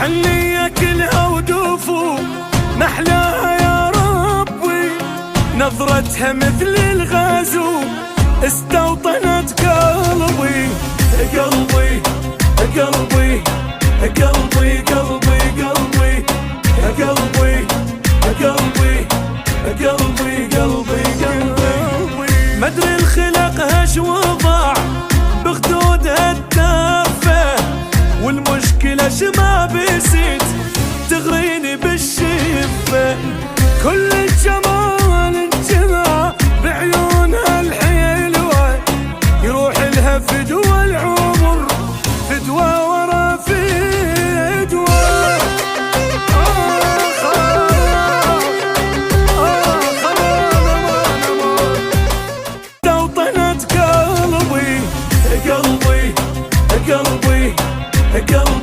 حنية كلها ودوفو محلاها يا ربي، نظرتها مثل الغازو استوطنت قلبي. قلبي قلبي قلبي قلبي قلبي قلبي قلبي قلبي قلبي قلبي. مدري الخلق هش وضع بخدودها الدافة، والمشكلة شما بسيت تغريني بالشفة. كل الجمال